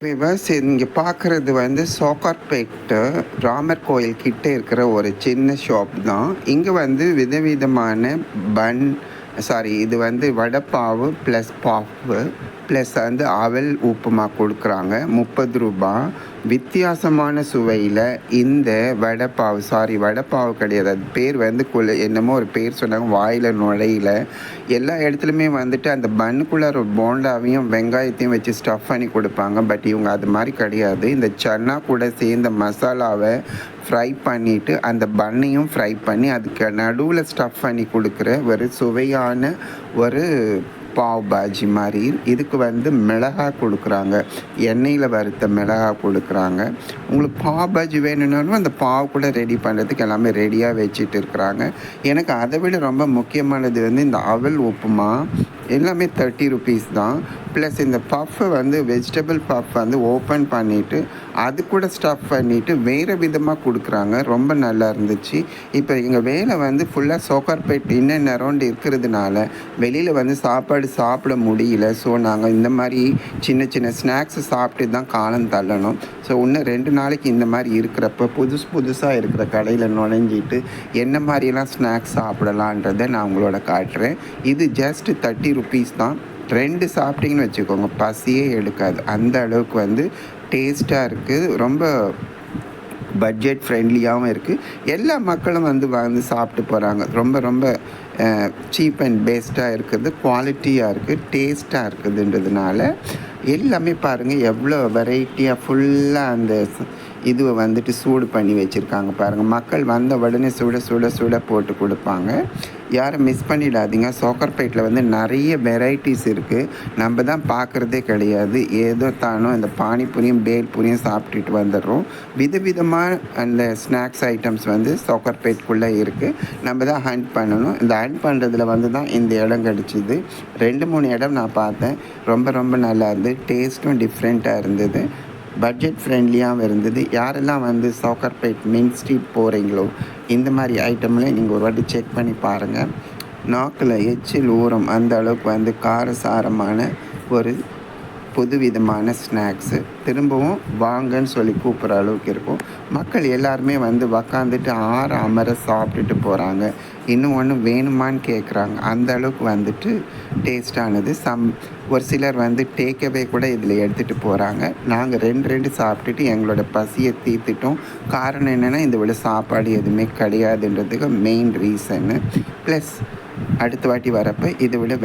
Viewers இங்கே பார்க்குறது வந்து சோக்கார்பேட்டு ராமர் கோயில் கிட்ட இருக்கிற ஒரு சின்ன ஷாப் தான். இங்கே வந்து விதவிதமான பன் இது வந்து வடைப்பாவு ப்ளஸ் பாவு ப்ளஸ் வந்து அவல் உப்புமா கொடுக்குறாங்க. 30 ரூபா. வித்தியாசமான சுவையில் இந்த வடைப்பாவு கிடையாது, அது பேர் வந்து என்னமோ ஒரு பேர் சொன்னாங்க, வாயில் நுழையில. எல்லா இடத்துலையுமே வந்துட்டு அந்த பன்னுக்குள்ளே ஒரு போண்டாவையும் வெங்காயத்தையும் வச்சு ஸ்டஃப் பண்ணி கொடுப்பாங்க. பட் இவங்க அது மாதிரி கிடையாது. இந்த சன்னா கூட சேர்ந்த மசாலாவை ஃப்ரை பண்ணிவிட்டு அந்த பன்னையும் ஃப்ரை பண்ணி அதுக்கு நடுவில் ஸ்டஃப் பண்ணி கொடுக்குற ஒரு சுவையான ஒரு பாவ் பாஜி மாதிரி. இதுக்கு வந்து மிளகாய் கொடுக்குறாங்க, எண்ணெயில் வறுத்த மிளகாய் கொடுக்குறாங்க. உங்களுக்கு பாவ் பாஜி வேணும்னாலும் அந்த பாவ் கூட ரெடி பண்ணுறதுக்கு எல்லாமே ரெடியாக வச்சுட்டு இருக்கிறாங்க. எனக்கு அதை விட ரொம்ப முக்கியமானது வந்து இந்த அவல் உப்புமா எல்லாமே 30 ருபீஸ் தான். ப்ளஸ் இந்த பஃப் வந்து வெஜிடபிள் பஃப் வந்து ஓப்பன் பண்ணிவிட்டு அது கூட ஸ்டஃப் பண்ணிவிட்டு வேறு விதமாக கொடுக்குறாங்க. ரொம்ப நல்லா இருந்துச்சு. இப்போ எங்கள் வேலை வந்து ஃபுல்லாக சோக்கார்பேட் இன்னும் அரௌண்ட் இருக்கிறதுனால வெளியில் வந்து சாப்பாடு சாப்பிட முடியல. ஸோ நாங்கள் இந்த மாதிரி சின்ன சின்ன ஸ்நாக்ஸை சாப்பிட்டு தான் காலம் தள்ளணும். ஸோ இன்னும் 2 நாளைக்கு இந்த மாதிரி இருக்கிறப்ப புதுசாக இருக்கிற கடையில் நுழைஞ்சிட்டு என்ன மாதிரிலாம் ஸ்நாக்ஸ் சாப்பிடலான்றதை நான் உங்களோட காட்டுறேன். இது ஜஸ்ட் 30 ருபீஸ் தான். 2 சாப்பிட்டிங்கன்னு வச்சுக்கோங்க, பசியே எடுக்காது. அந்த அளவுக்கு வந்து டேஸ்ட்டாக இருக்குது. ரொம்ப பட்ஜெட் ஃப்ரெண்ட்லியாகவும் இருக்குது. எல்லா மக்களும் வந்து சாப்பிட்டு போகிறாங்க. ரொம்ப சீப் அண்ட் பெஸ்ட்டாக இருக்குது, குவாலிட்டியாக இருக்குது, டேஸ்ட்டாக இருக்குதுன்றதுனால எல்லாமே பாருங்கள் எவ்வளோ வெரைட்டியாக ஃபுல்லாக அந்த இதுவை வந்துட்டு சூடு பண்ணி வச்சுருக்காங்க பாருங்கள். மக்கள் வந்த உடனே சுட போட்டு கொடுப்பாங்க. யாரும் மிஸ் பண்ணிடாதீங்க. சோக்கார்பேட்டில் வந்து நிறைய வெரைட்டிஸ் இருக்குது, நம்ம தான் பார்க்குறதே கிடையாது. ஏதோ தானோ இந்த பானிபூரியும் பேல்பூரியும் சாப்பிட்டுட்டு வந்துடுறோம். விதவிதமாக அந்த ஸ்நாக்ஸ் ஐட்டம்ஸ் வந்து சோக்கார்பேட்குள்ளே இருக்குது. நம்ம தான் ஹண்ட் பண்ணணும். இந்த ஹண்ட் பண்ணுறதுல வந்து தான் இந்த இடம் கிடச்சிது. 2-3 இடம் நான் பார்த்தேன். ரொம்ப நல்லா இருந்தது. டேஸ்ட்டும் டிஃப்ரெண்ட்டாக இருந்தது. பட்ஜெட் ஃப்ரெண்ட்லியாகவும் இருந்தது. யாரெல்லாம் வந்து சோக்கார்பேட் மெயின் ஸ்ட்ரீட் போகிறீங்களோ இந்த மாதிரி ஐட்டம்லாம் நீங்கள் ஒரு வாட்டி செக் பண்ணி பாருங்கள். நாக்கில் எச்சில் ஊறும் அந்த அளவுக்கு வந்து காரசாரமான ஒரு புதுவிதமான ஸ்நாக்ஸு. திரும்பவும் வாங்கன்னு சொல்லி கூப்பிட்ற அளவுக்கு இருக்கும். மக்கள் எல்லாருமே வந்து உக்காந்துட்டு அமர சாப்பிட்டுட்டு போகிறாங்க. இன்னும் ஒன்று வேணுமான்னு கேட்குறாங்க. அந்த அளவுக்கு வந்துட்டு டேஸ்டானது. ஒரு சிலர் வந்து டேக்அவே கூட இதில் எடுத்துகிட்டு போகிறாங்க. நாங்கள் 2 சாப்பிட்டுட்டு எங்களோட பசியை தீர்த்துட்டோம். காரணம் என்னென்னா இந்த விட சாப்பாடு எதுவுமே கிடையாதுன்றதுக்கு மெயின் ரீசன்னு. ப்ளஸ் அடுத்த வாட்டி வரப்போ இதை விட